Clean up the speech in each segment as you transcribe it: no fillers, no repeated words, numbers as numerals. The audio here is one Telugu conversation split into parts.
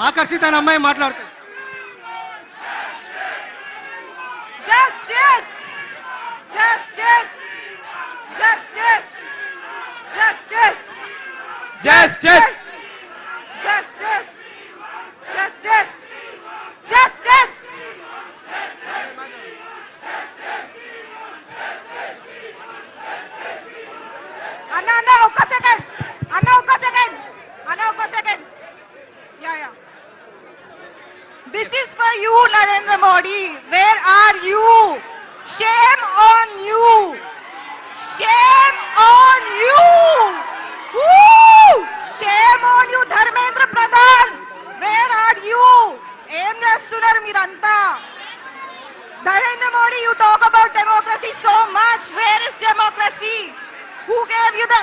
ఆకర్షిత అనే అమ్మాయి మాట్లాడుతుంది. Justice! Justice! Justice! Justice! Justice! Justice! Justice! Justice! Anna, ఒక్క second. Yeah. This is for you, Narendra Modi. Where are you? Shame on you. Shame on you. Woo! Shame on you, Dharmendra Pradhan. Where are you? Em chestunaru miranta? Narendra Modi, you talk about democracy so much. Where is democracy? Who gave you the...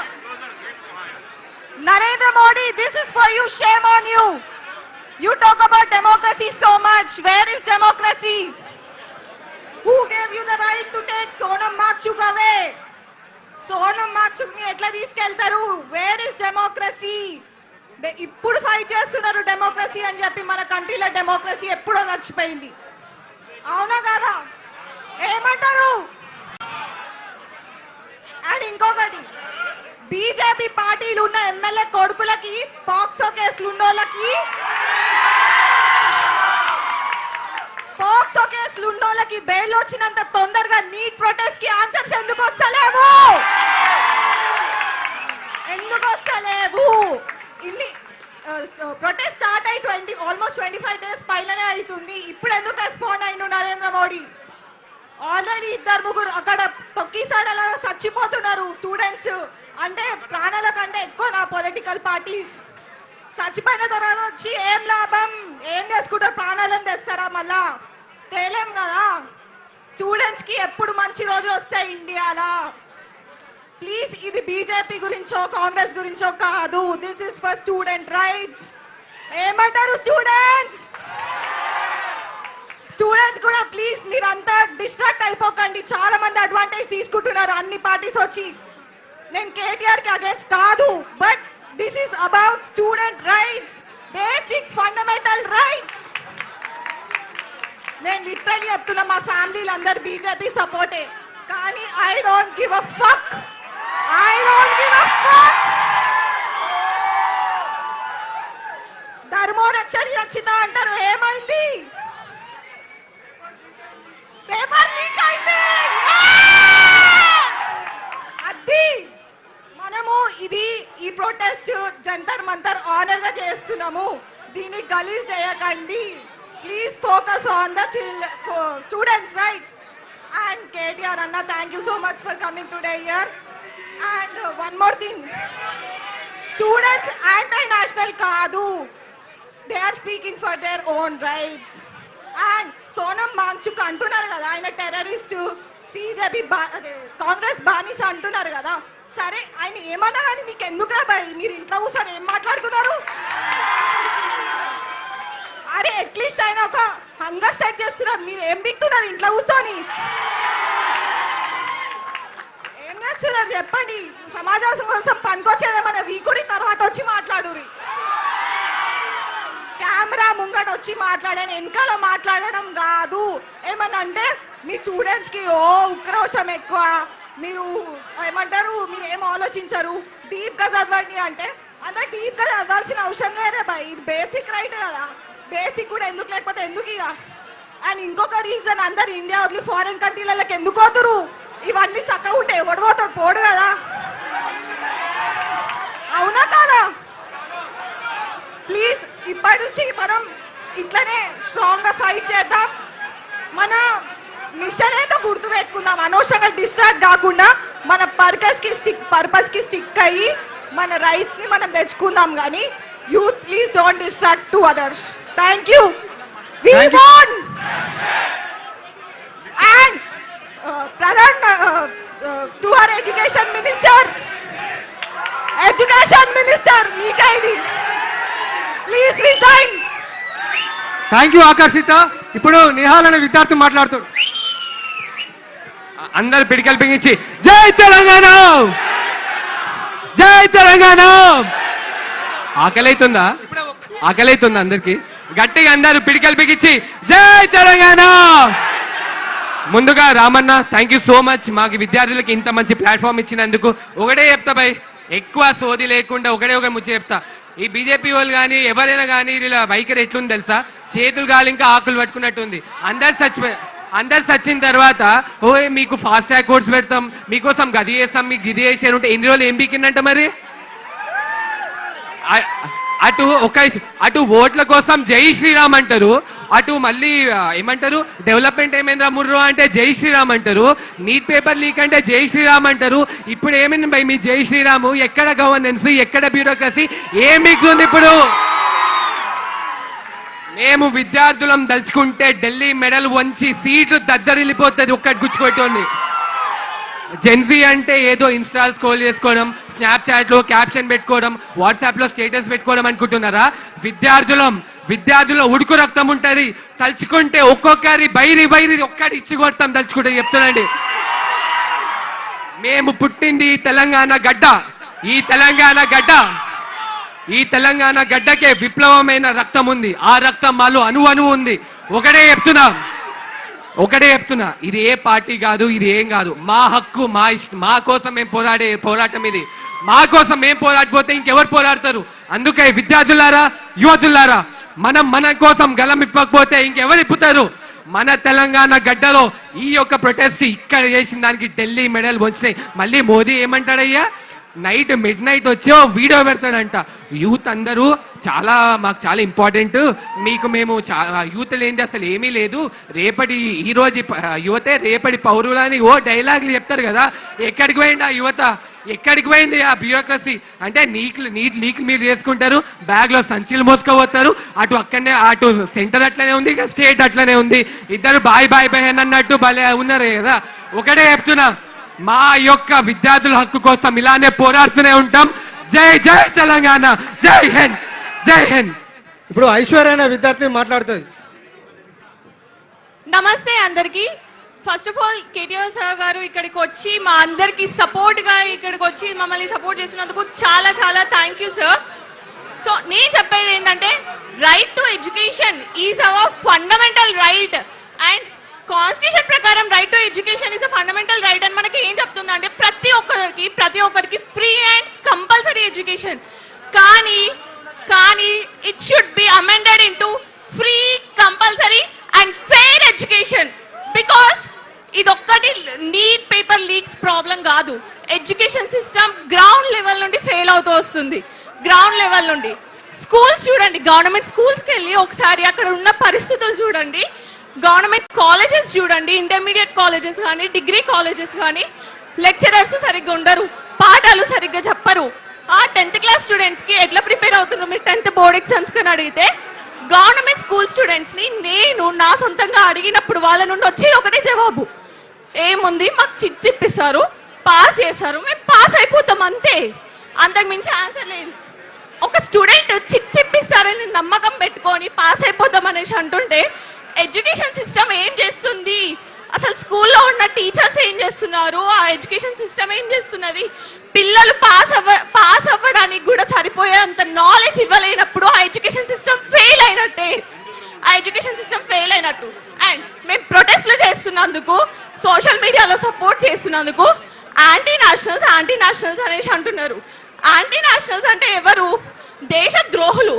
Narendra Modi, this is for you. Shame on you. You talk about democracy so much. Where is democracy? Who gave you the right to take Sonam Wangchuk away? Sonam Wangchuk ni etla తీసుకెళ్తారు? Where is democracy? ఇప్పుడు ఫైట్ చేస్తున్నారు డెమోక్రసీ అని చెప్పి. మన కంట్రీలో డెమోక్రసీ ఎప్పుడో చచ్చిపోయింది. అవునా కాదా? ఏమంటారు? అండ్ ఇంకొకటి, బీజేపీ పార్టీలు ఉన్న ఎమ్మెల్యే కొడుకులకి పాక్సో కేసులు ఉన్నోళ్ళకి బెయిల్ వచ్చినంత తొందరగా నీట్ ప్రొటెస్ట్ కి ఆన్సర్స్ ఎందుకు వస్తలేవు? ఇన్ని ప్రొటెస్ట్ స్టార్ట్ అయ్యి ఆల్మోస్ట్ 25 days పైననే అవుతుంది. ఇప్పుడు ఎందుకు రెస్పాండ్ అయిన నరేంద్ర మోడీ? ఆల్రెడీ 2-3 అక్కడ తొక్కిసాడలా చచ్చిపోతున్నారు స్టూడెంట్స్. అంటే ప్రాణాల కంటే ఎక్కువ నా పొలిటికల్ పార్టీస్. చచ్చిపోయిన తర్వాత వచ్చి ఏం లాభం? ఏం చేసుకుంటారు? ప్రాణాలను తెస్తారా? మళ్ళా తేలేం కదా. స్టూడెంట్స్ కి ఎప్పుడు మంచి రోజు వస్తాయి ఇండియాలో? ప్లీజ్, ఇది బీజేపీ గురించో కాంగ్రెస్ గురించో కాదు. This is for student rights. ఏమంటారు స్టూడెంట్స్? స్టూడెంట్స్ కూడా ప్లీజ్ మీరంతా డిస్ట్రాక్ట్ అయిపోకండి. చాలా మంది అడ్వాంటేజ్ తీసుకుంటున్నారు అన్ని పార్టీస్ వచ్చి. నేను కేటీఆర్ కి అగేన్స్ట్ కాదు, but this is about student rights, basic fundamental rights. నేను లిటరల్లీ చెప్తున్నా, మా ఫ్యామిలీలు అందరు బీజేపీ సపోర్టే, కానీ I don't give a fuck. ధర్మో రక్షిత అంటారు. ఏమైంది? పేపర్ లీక్ అయింది. అది మనము ఈ ప్రొటెస్ట్ జంతర్ మంతర్ ఆనర్ గా చేస్తున్నాము. దీన్ని గలీజ్ చేయకండి. Please focus on the students right. And KTR అన్న, thank you so much for coming today here. And one more thing, students anti national కాదు. They are speaking for their own rights. And Sonam Wangchuk అంటున్నారు కదా, ఆయన టెర్రరిస్ట్, సిజేపీ కాంగ్రెస్ బానిస అంటున్నారు కదా. సరే, ఆయన ఏమన్నా కానీ మీకు ఎందుకురా భయ్? మీరు ఇంట్లో కూర్చొని ఏం మాట్లాడుతున్నారు? అరే, అట్లీస్ట్ ఆయన ఒక హంగర్ స్ట్రైక్ చేస్తున్నారు, మీరు ఏం బిక్తున్నారు ఇంట్లో కూర్చొని? ఏం చేస్తున్నారు చెప్పండి? సమాజం కోసం పనికొచ్చేదేమన్నా వీకురి తర్వాత వచ్చి మాట్లాడురి. కెమెరా ముంగట వచ్చి మాట్లాడాను, వెనకాల మాట్లాడడం కాదు. ఏమన్నా అంటే మీ స్టూడెంట్స్కి ఉక్రోషం ఎక్కువ, మీరు ఏమంటారు, మీరు ఏం ఆలోచించరు, డీప్గా చదవండి అంటే అంత డీప్గా చదవాల్సిన అవసరం లేదే బాయ్. ఇది బేసిక్ రైట్ కదా. బేసిక్ కూడా ఎందుకు లేకపోతే ఎందుకు ఇక? అండ్ ఇంకొక రీజన్, అందరు ఇండియా వదిలి ఫారెన్ కంట్రీలకి ఎందుకు పోతురు? ఇవన్నీ చక్కగా ఉంటే ఎవడు పోతాడు? పోడు కదా. అవునా కాదా? ప్లీజ్, ఇప్పటి నుంచి మనం ఇట్లనే స్ట్రాంగ్గా ఫైట్ చేద్దాం. మన మిషన్ ఏదో గుర్తు పెట్టుకుందాం. అనవసరంగా డిస్ట్రాక్ట్ కాకుండా మన పర్పస్కి స్టిక్ అయ్యి మన రైట్స్ని మనం తెచ్చుకుందాం. కానీ youth, please don't distract to others. Thank you. We won. And Pradhan to our education minister, మీకే ఇది. Please resign. Thank you Akarshita. ఇప్పుడు నిహాల్ అనే విద్యార్థి మాట్లాడుతాడు. అందరు పిడికలు బిగించి జై తెలంగాణ, జై తెలంగాణ. ఆకలి అవుతుందా? ఆకలి అవుతుంది అందరికి. గట్టిగా అందరూ పిడికలు బిగించి జై తెలంగాణ. ముందుగా Ramanna thank you so much, మాకు విద్యార్థులకి ఇంత మంచి ప్లాట్ఫామ్ ఇచ్చినందుకు. ఒకటే చెప్తా భయ్, ఎక్కువ సోది లేకుండా ఒక ముచ్చ చెప్తా. ఈ బీజేపీ వాళ్ళు కానీ ఎవరైనా కానీ ఇలా వైఖరి ఎట్లుంది తెలుసా, చేతులు గాలి ఇంకా ఆకులు పట్టుకున్నట్టుంది. అందరు చచ్చిన తర్వాత ఓ మీకు ఫాస్ట్ ట్రాక్ కోర్స్ పెడతాం, మీకోసం గది చేస్తాం, మీకు గిది చేసారు ఉంటే ఎన్ని రోజులు ఏం బీకిందంట మరి. అటు ఓట్ల కోసం జై శ్రీరామ్ అంటారు, అటు మళ్ళీ ఏమంటారు డెవలప్మెంట్ ఏమైందా ముర్రో అంటే జై శ్రీరామ్ అంటారు, నీట్ పేపర్ లీక్ అంటే జై శ్రీరామ్ అంటారు. ఇప్పుడు ఏమైంది భయ్ మీ జై శ్రీరాము? ఎక్కడ గవర్నెన్స్, ఎక్కడ బ్యూరోక్రసీ, ఏం మిగులుంది ఇప్పుడు? మేము విద్యార్థులం దలుచుకుంటే ఢిల్లీ మెడల్ వంచి సీట్లు దద్దరిల్లిపోతుంది ఒక్కటి గుచ్చుకోవటోని. జెన్జీ అంటే ఏదో ఇన్స్టాల్ స్క్రోల్ చేసుకోవడం, స్నాప్చాట్లో క్యాప్షన్ పెట్టుకోవడం, వాట్సాప్లో స్టేటస్ పెట్టుకోవడం అనుకుంటున్నారా? విద్యార్థుల ఉడుకు రక్తం ఉంటుంది. తలుచుకుంటే ఒక్కొక్కరి బైరి ఒక్కటి ఇచ్చి కొడతాం తలుచుకుంటే చెప్తానండి. మేము పుట్టింది తెలంగాణ గడ్డ. ఈ తెలంగాణ గడ్డకే విప్లవమైన రక్తం ఉంది. ఆ రక్తం మాలో అణువు ఉంది. ఒకటే చెప్తున్నా, ఇది ఏ పార్టీ కాదు, ఇది ఏం కాదు, మా హక్కు, మా ఇష్టం, మా కోసం మేము పోరాడే పోరాటం ఇది. మా కోసం మేము పోరాడిపోతే ఇంకెవరు పోరాడతారు? అందుకే విద్యార్థులారా, యువతులారా, మన కోసం గలం ఇప్పకపోతే ఇంకెవరు ఇప్పుతారు? మన తెలంగాణ గడ్డలో ఈ యొక్క ప్రొటెస్ట్ ఇక్కడ చేసిన దానికి ఢిల్లీ మెడల్ వంచినాయి. మళ్ళీ మోదీ ఏమంటాడయ్యా, మిడ్ నైట్ వచ్చి వీడియో పెడతాడంట. యూత్ అందరూ మాకు చాలా ఇంపార్టెంట్, మీకు మేము యూత్ లేనిది అసలు ఏమీ లేదు, ఈ రోజు యువతే రేపటి పౌరులు అని డైలాగులు చెప్తారు కదా. ఎక్కడికి పోయింది ఆ యువత? ఎక్కడికి పోయింది ఆ బ్యూరోక్రసీ? అంటే నీట్ లీక్ మీరు చేసుకుంటారు, బ్యాగ్లో సంచులు మోసుకపోతారు. అటు సెంటర్ అట్లనే ఉంది, స్టేట్ అట్లనే ఉంది. ఇద్దరు బాయ్ అన్నట్టు భలే ఉన్నారు కదా. ఒకటే చెప్తున్నా, మా యొక్క విద్యార్థుల హక్కు కోసం ఇలానే పోరాడుతూనే ఉంటాం. జై తెలంగాణ, జై హింద్. ఇప్పుడు ఐశ్వర్య అనే విద్యార్థి మాట్లాడుతుంది. నమస్తే అందరికి. First of all KTR sir గారు ఇక్కడికి వచ్చి మా అందరికి సపోర్ట్ గా ఇక్కడికి వచ్చి మమ్మల్ని సపోర్ట్ చేసినందుకు చాలా చాలా థ్యాంక్ యూ సార్. సో నేను చెప్పేది ఏంటంటే, right to education is our fundamental right and constitution ప్రకారం right to education is a fundamental right అని మనకి ఏం చెప్తుంది అంటే ప్రతి ఒక్కరికి ఫ్రీ అండ్ కంపల్సరీ ఎడ్యుకేషన్. కానీ it should be amended into free, compulsory and fair education. Because ఇదొక్కటి నీట్ పేపర్ లీక్స్ ప్రాబ్లం కాదు. ఎడ్యుకేషన్ సిస్టమ్ గ్రౌండ్ లెవెల్ నుండి ఫెయిల్ అవుతూ వస్తుంది. గ్రౌండ్ లెవెల్ నుండి స్కూల్స్ చూడండి, గవర్నమెంట్ స్కూల్స్కి వెళ్ళి ఒకసారి అక్కడ ఉన్న పరిస్థితులు చూడండి. గవర్నమెంట్ కాలేజెస్ చూడండి, ఇంటర్మీడియట్ కాలేజెస్ కానీ, డిగ్రీ కాలేజెస్ కానీ, లెక్చరర్స్ సరిగ్గా ఉండరు, పాఠాలు సరిగ్గా చెప్పరు. ఆ 10th క్లాస్ స్టూడెంట్స్కి ఎట్లా ప్రిపేర్ అవుతున్నారు మీరు 10th బోర్డ్ ఎగ్జామ్స్ అని అడిగితే, గవర్నమెంట్ స్కూల్ స్టూడెంట్స్ని నేను నా సొంతంగా అడిగినప్పుడు వాళ్ళ నుండి వచ్చి ఒకటే జవాబు, ఏముంది మాకు చిట్స్ ఇప్పిస్తారు, పాస్ చేస్తారు, మేము పాస్ అయిపోతాం అంతే, అంతకుమించి ఆన్సర్ లేదు. ఒక స్టూడెంట్ చిట్స్ ఇప్పిస్తారని నమ్మకం పెట్టుకొని పాస్ అయిపోతాం అనేసి అంటుంటే ఎడ్యుకేషన్ సిస్టమ్ ఏం చేస్తుంది? అసలు స్కూల్లో ఉన్న టీచర్స్ ఏం చేస్తున్నారు? ఆ ఎడ్యుకేషన్ సిస్టమ్ ఏం చేస్తున్నది? పిల్లలు పాస్ అవ్వడానికి కూడా సరిపోయేంత నాలెడ్జ్ ఇవ్వలేనప్పుడు ఆ ఎడ్యుకేషన్ సిస్టమ్ ఫెయిల్ అయినట్టే. అండ్ మేము ప్రొటెస్ట్లు చేస్తున్నందుకు, సోషల్ మీడియాలో సపోర్ట్ చేస్తున్నందుకు యాంటీ నేషనల్స్ అనేసి అంటున్నారు. యాంటీ నేషనల్స్ అంటే ఎవరు? దేశ ద్రోహులు.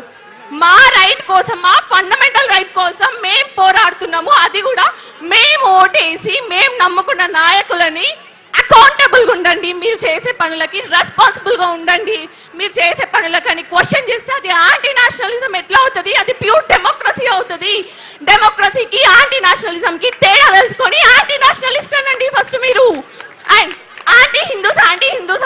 మా రైట్ కోసం, మా ఫండమెంటల్ రైట్ కోసం మేము పోరాడుతున్నాము. అది కూడా మేము ఓటేసి మేము నమ్ముకున్న నాయకులని అకౌంటబుల్గా ఉండండి, మీరు చేసే పనులకి రెస్పాన్సిబుల్గా ఉండండి. మీరు చేసే పనులకని క్వశ్చన్ చేస్తే అది యాంటీ నేషనలిజం ఎట్లా అవుతుంది? అది ప్యూర్ డెమోక్రసీ అవుతుంది. డెమోక్రసీకి యాంటీ నేషనలిజంకి తేడా తెలుసుకొని యాంటీ నేషనలిస్ట్ అనండి ఫస్ట్ మీరు. అండ్ యాంటీ హిందూస్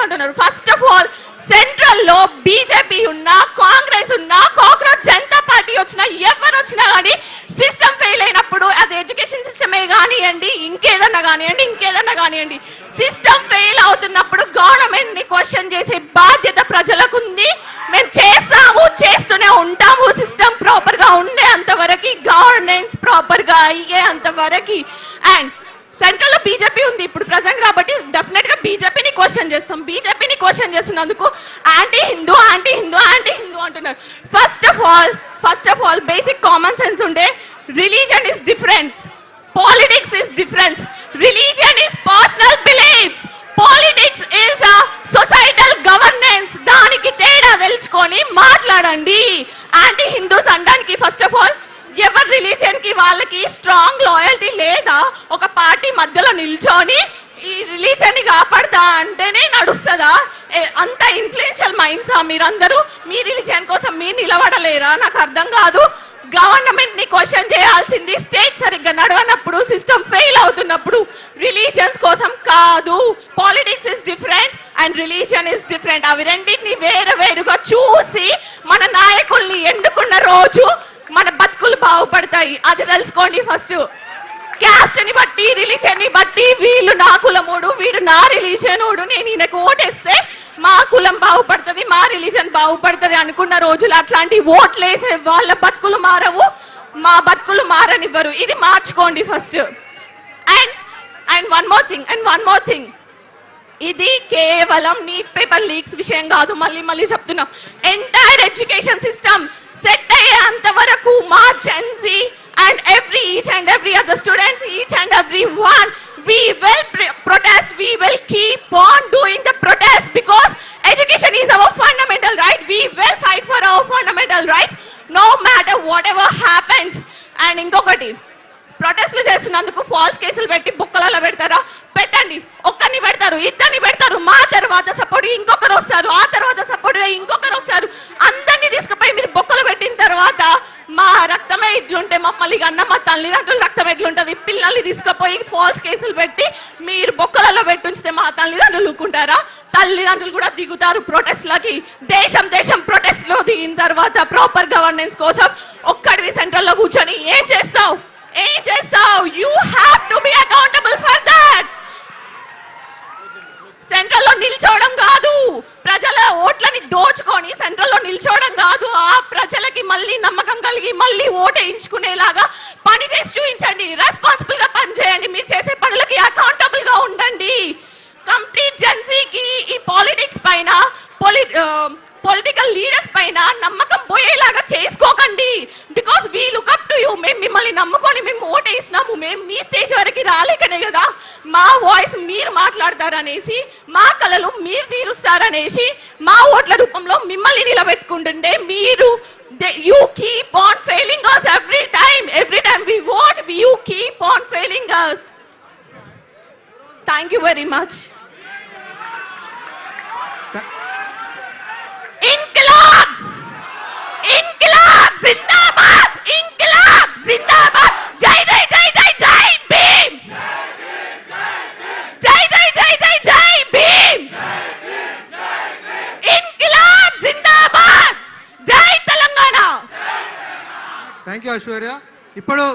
అంటున్నారు. ఫస్ట్ ఆఫ్ ఆల్ సెంట్రల్లో బీజేపీ ఉన్నా, కాంగ్రెస్ ఉన్నా, కాక్రోచ్ జనతా పార్టీ వచ్చినా, ఎవరు వచ్చినా కానీ సిస్టమ్ ఫెయిల్ అయినప్పుడు అది ఎడ్యుకేషన్ సిస్టమే కానివ్వండి, ఇంకేదన్నా కానివ్వండి, సిస్టమ్ ఫెయిల్ అవుతున్నప్పుడు గవర్నమెంట్ ని క్వశ్చన్ చేసే బాధ్యత ప్రజలకు ఉంది. మేము చేస్తూనే ఉంటాము. సిస్టమ్ ప్రాపర్ గా ఉండే అంతవరకు, గవర్నెన్స్ ప్రాపర్ గా అయ్యే అంతవరకు. అండ్ సెంట్రల్ లో బీజేపీ ఉంది ఇప్పుడు ప్రెసెంట్, కాబట్టి డెఫినెట్ గా బీజేపీని క్వశ్చన్ చేస్తున్నందుకు యాంటీ హిందూ అంటున్నారు. First of all first of all basic common sense ఉండే religion is different, politics is different. Religion is personal beliefs, politics is a societal governance. దానికి తేడా తెలుసుకొని మాట్లాడండి. యాంటీ హిందూస్ అనడానికి ఫస్ట్ ఆఫ్ ఆల్ ఎవరి రిలీజన్ కి వాళ్ళకి స్ట్రాంగ్ లాయల్టీ లేదా? ఒక పార్టీ మధ్యలో నిల్చొని ఈ రిలీజన్ ని కాపాడతా అంటేనే నడుస్తుందా? అంత ఇన్ఫ్లుయెన్షియల్ మైండ్సా మీరందరూ? మీ రిలీజన్ కోసం మీరు నిలబడలేరా? నాకు అర్థం కాదు. గవర్నమెంట్ ని క్వశ్చన్ చేయాల్సింది స్టేట్ సరిగ్గా నడవనప్పుడు, సిస్టమ్ ఫెయిల్ అవుతున్నప్పుడు. రిలీజన్స్ కోసం కాదు. Politics is different and religion is different. అవి రెండింటిని వేరుగా చూసి మన నాయకుల్ని ఎన్నుకున్న రోజు మన బతుకులు బాగుపడతాయి. అది తెలుసుకోండి ఫస్ట్. క్యాస్ట్ ని బట్టి, రిలీజన్ ని బట్టి వీళ్ళు నా కులముడు, వీడు నా రిలీజనుడు, నేను ఈయనకు ఓటేస్తే మా కులం బాగుపడుతుంది, మా రిలీజన్ బాగుపడుతుంది అనుకున్న రోజులు అట్లాంటి ఓట్లు వేసే వాళ్ళ బతుకులు మారవు, మా బతుకులు మారనివ్వరు. ఇది మార్చుకోండి first. And one more thing, ఇది కేవలం నీట్ పేపర్ లీక్స్ విషయం కాదు. మళ్ళీ చెప్తున్నాం, ఎంటైర్ ఎడ్యుకేషన్ సిస్టమ్ సెట్ అయ్యేంత వరకు మా Gen Z and each and every other students, each and every one, we will protest, we will keep on doing the protest because education is our fundamental right. We will fight for our fundamental rights no matter whatever happens. And ingokati, ప్రొటెస్ట్లు చేస్తున్నందుకు ఫాల్స్ కేసులు పెట్టి బుక్కలలో పెడతారా? పెట్టండి. ఒక్కరిని పెడతారు, ఇద్దరిని పెడతారు, మా తర్వాత సపోర్ట్ ఇంకొకరు వస్తారు, ఆ తర్వాత సపోర్ట్ ఇంకొకరు వస్తారు. అందరినీ తీసుకుపోయి మీరు బొక్కలు పెట్టిన తర్వాత మా రక్తమే ఇట్లుంటే మమ్మల్ని అన్న మా తల్లిదండ్రుల రక్తం ఎట్లుంటుంది? పిల్లల్ని తీసుకుపోయి ఫాల్స్ కేసులు పెట్టి మీరు బొక్కలలో పెట్టుంచితే మా తల్లిదండ్రులు ఊరుకుంటారా? తల్లిదండ్రులు కూడా దిగుతారు ప్రొటెస్ట్లకి. దేశం ప్రొటెస్ట్లో దిగిన తర్వాత ప్రాపర్ గవర్నెన్స్ కోసం ఒక్కడివి సెంట్రల్లో కూర్చొని ఏం చేస్తావు? You have to be accountable for that. సెంట్రల్లో నిల్చోవడం కాదు, ప్రజల ఓట్లని దోచుకొని సెంట్రల్లో నిల్చోవడం కాదు. ఆ ప్రజలకి మళ్ళీ నమ్మకం కలిగి మళ్ళీ ఓటేయించుకునేలాగా పని చేసి చూపించండి. రెస్పాన్సిబుల్ గా పని చేయండి. మీరు చేసే పనులకి అకౌంటబుల్ గా ఉండండి. కంప్లీట్ జెన్సీకి ఈ పాలిటిక్స్ పైన, పొలిటికల్ లీడర్స్ పైన నమ్మకం పోయేలాగా చేసుకోకండి. Because we look up to you. మేము మిమ్మల్ని నమ్ముకొని మేము ఓటేసినాము. మేము మీ స్టేజ్ వరకు రాలేకనే కదా మా వాయిస్ మీరు మాట్లాడతారనేసి, మా కళలు మీరు తీరుస్తారనేసి, మా ఓట్ల రూపంలో మిమ్మల్ని నిలబెట్టుకుంటుంటే మీరు you keep on failing us every time we vote, you keep on failing us. Thank you very much. इनकलाब जिंदाबाद, इनकलाब जिंदाबाद. जय जय जय जय जय भीम, जय जय जय जय जय भीम, इनकलाब जिंदाबाद, जय तेलंगाना. Thank you Aishwarya. ఇప్పుడు